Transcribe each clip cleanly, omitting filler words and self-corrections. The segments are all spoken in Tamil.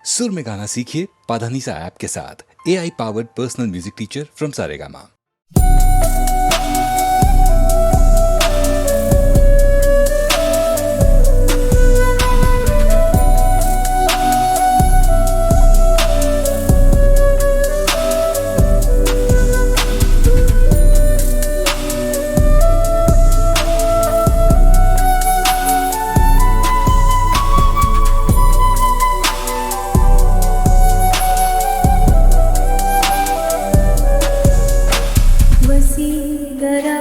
सुर में गाना सीखिए पाधानीसा ऐप के साथ। AI powered personal music teacher from Saregama. வசீகரா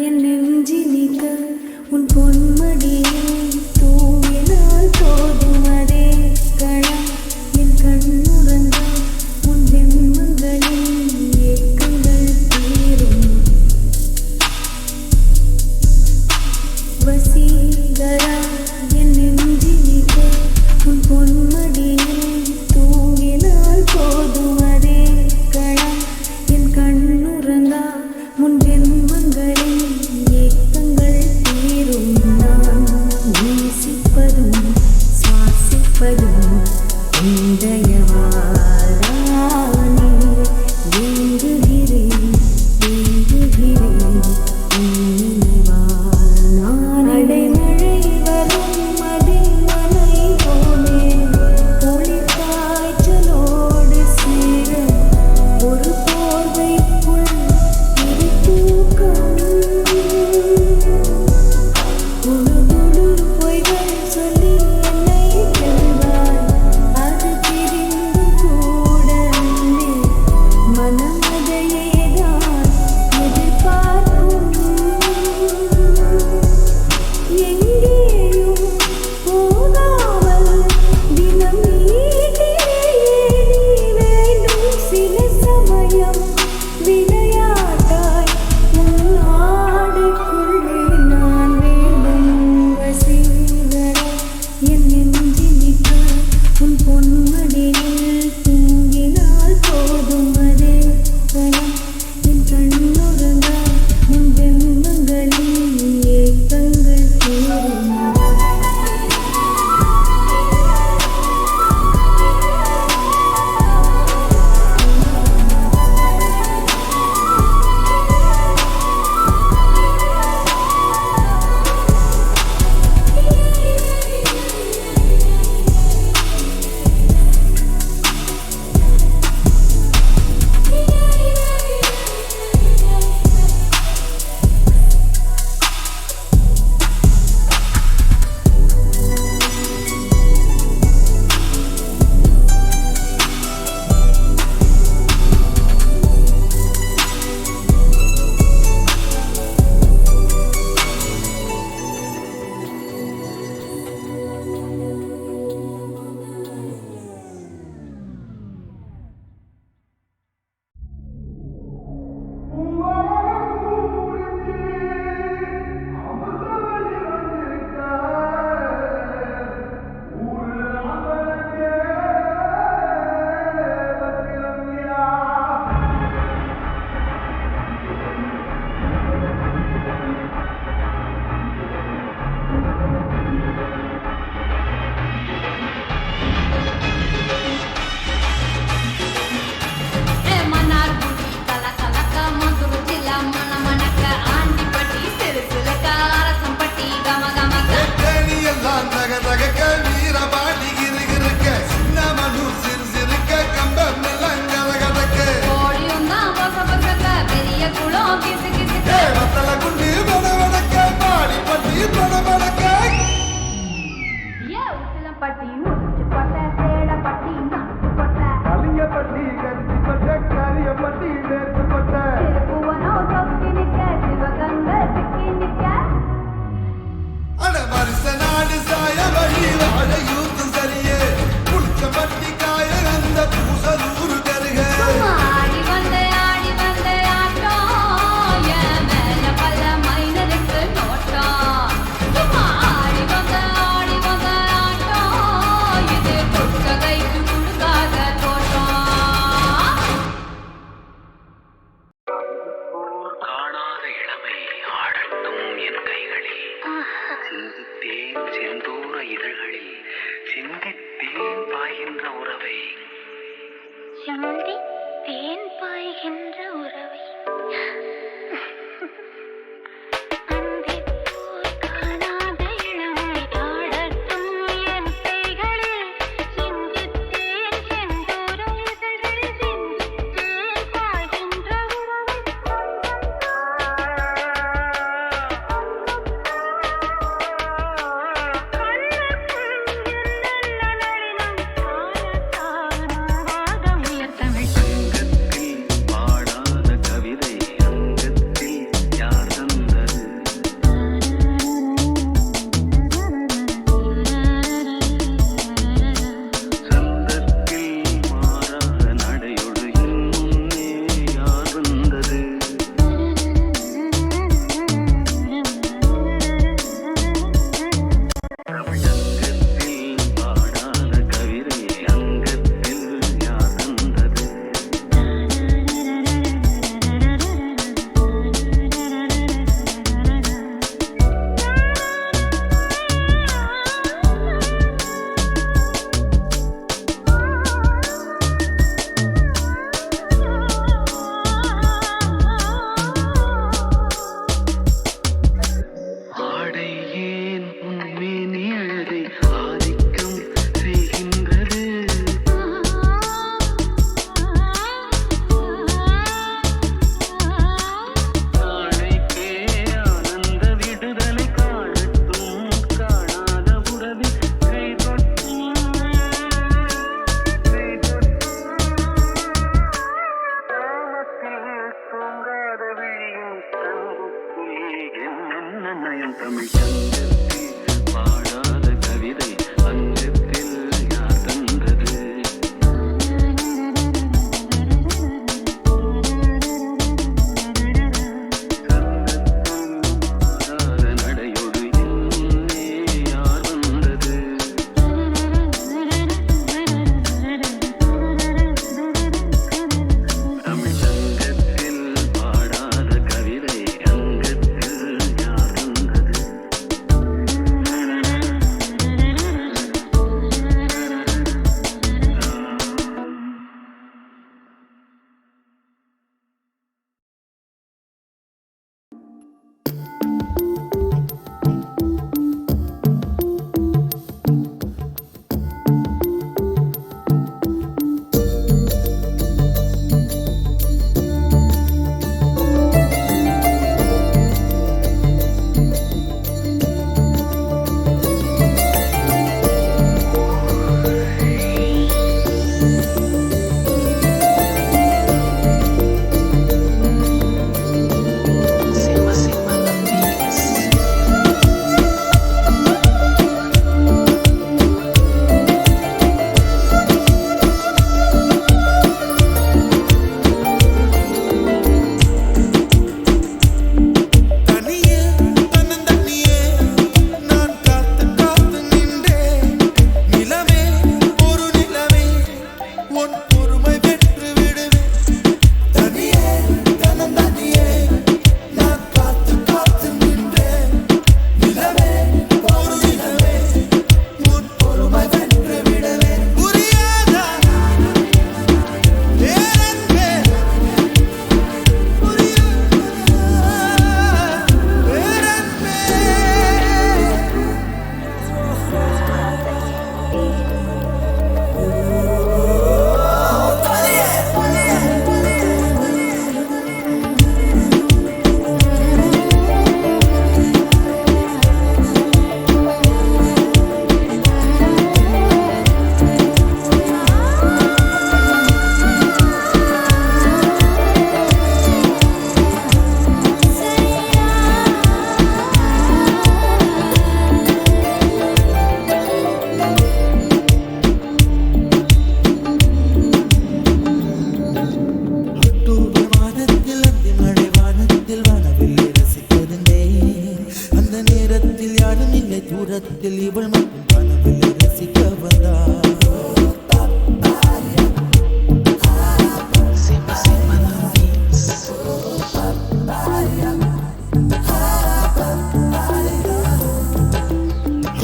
என் நெஞ்சினிக்க உன் பொன்மடியில் தூவினால் போதும் அதே கணா என் கண்ணுறங்க உன் வெம்மங்களில் ஏக்கங்கள் தீரும். வசீகரா என் நெஞ்சினிக்க உன் பொன்மடியில் தூவினால் போதும் அதே கணா என் கண்ணுறங்கா முன் ஜென்மங்களில் ஏக்கங்கள் தீரும். நான் நேசிப்பதும் சுவாசிப்பதும் இந்தயவாதானே. வேண்டுகிறேன் வேண்டுகிறேன் உன் நினைவால் நான் அடைமழை வரும் அதில் மலை போலே குளிர் காய்ச்சலோடு சேர ஒரு போர்வைக்குள் இரு தூக்கம். குழு குழு பொய்கள் சொல்லி என்னை வெல்வாய், அது பிரிந்து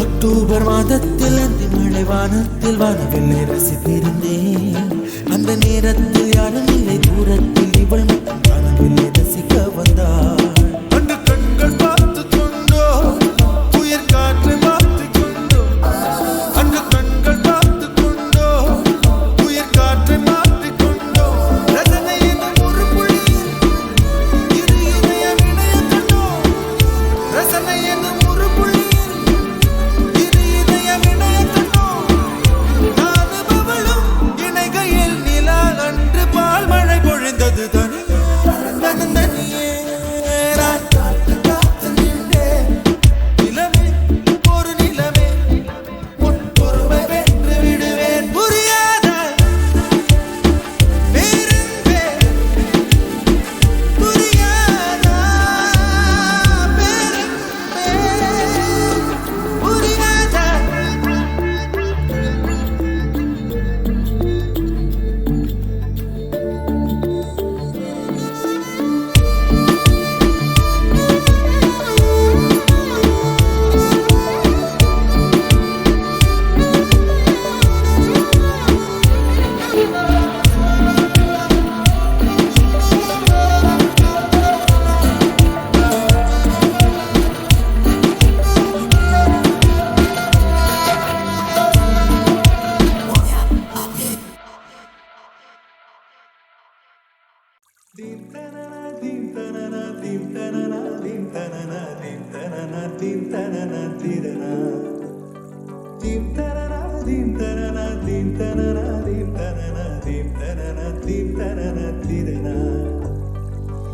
அக்டோபர் மாதத்தில் அந்த மழை வானத்தில் வானவில்லை ரசித்திருந்தேன். அந்த நேரத்தில் யாரும் இல்லை தூரத்தில் இவள் மட்டும் வானவில்லை ரசிக்க வந்தாள். அந்த கண்கள் பார்த்து கொண்டோ உயிர் காற்றை பார்த்து கொண்டோ, அந்த கண்கள் பார்த்து கொண்டோ உயிர் காற்றை மாற்றி கொண்டோ, ரசனை என்னும் ஒரு புள்ளியில் இரு இதயம் இணைய கண்டோ, ரசனை என்னும் ஒரு புள்ளியில்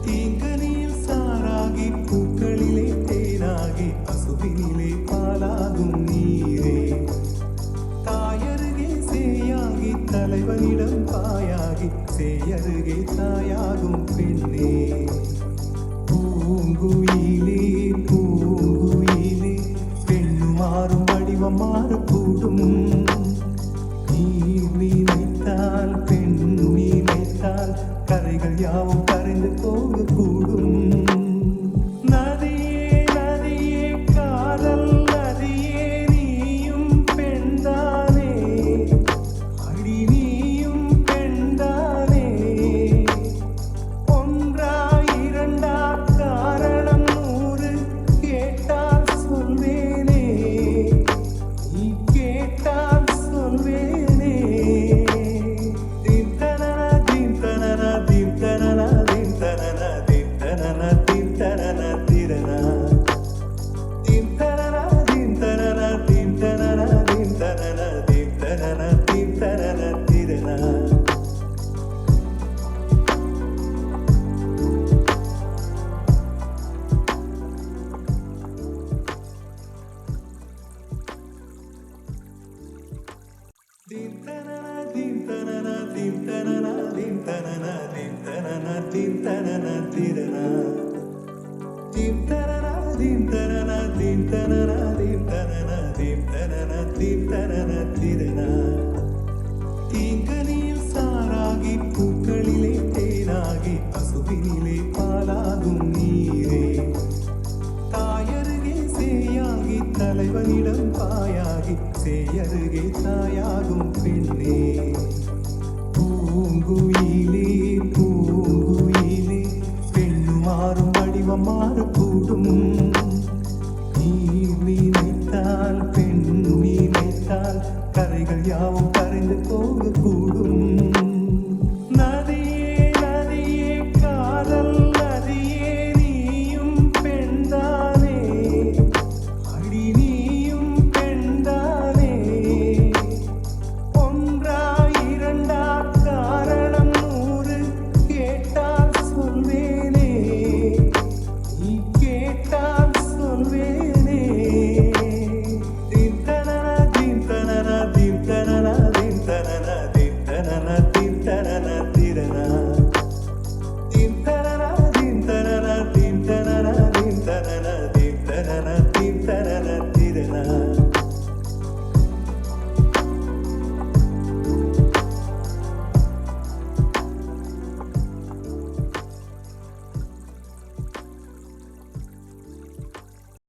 தீங்கனியில் சாராகி பூக்களிலே தேனாகி தலைவனிடம் பாயாகி செய்யருகே தாயாகும் பெண்ணே. பூங்குயிலே பூங்குயிலே பெண்ணு மாறும் வடிவம் மாறக்கூடும். நீர் நினைத்தால் பெண் நினைத்தால் கரைகள் யாவும் கரைந்து போகக்கூடும். நதியே நதியே காதல் நதியே நீயும் பெண்தானே, அடி நீயும் பெண்தானே. ஒன்றா இரண்டா காரணம் 100 கேட்டால் சொல்வேனே, நீ கேட்டால் சொல்வேனே. தீம் தனன தீம் தனன தீம் தனன தீம் தனன தீம் தனன தீம் தனன திரனா. தீம் தனன தீம் தனன தீம் தனன தீம் தனன தீம் தனன தீம் தனன திரனா. Dim tanana, dim tanana, dim tanana, dim tanana, dim tanana, dim tanana, tirana.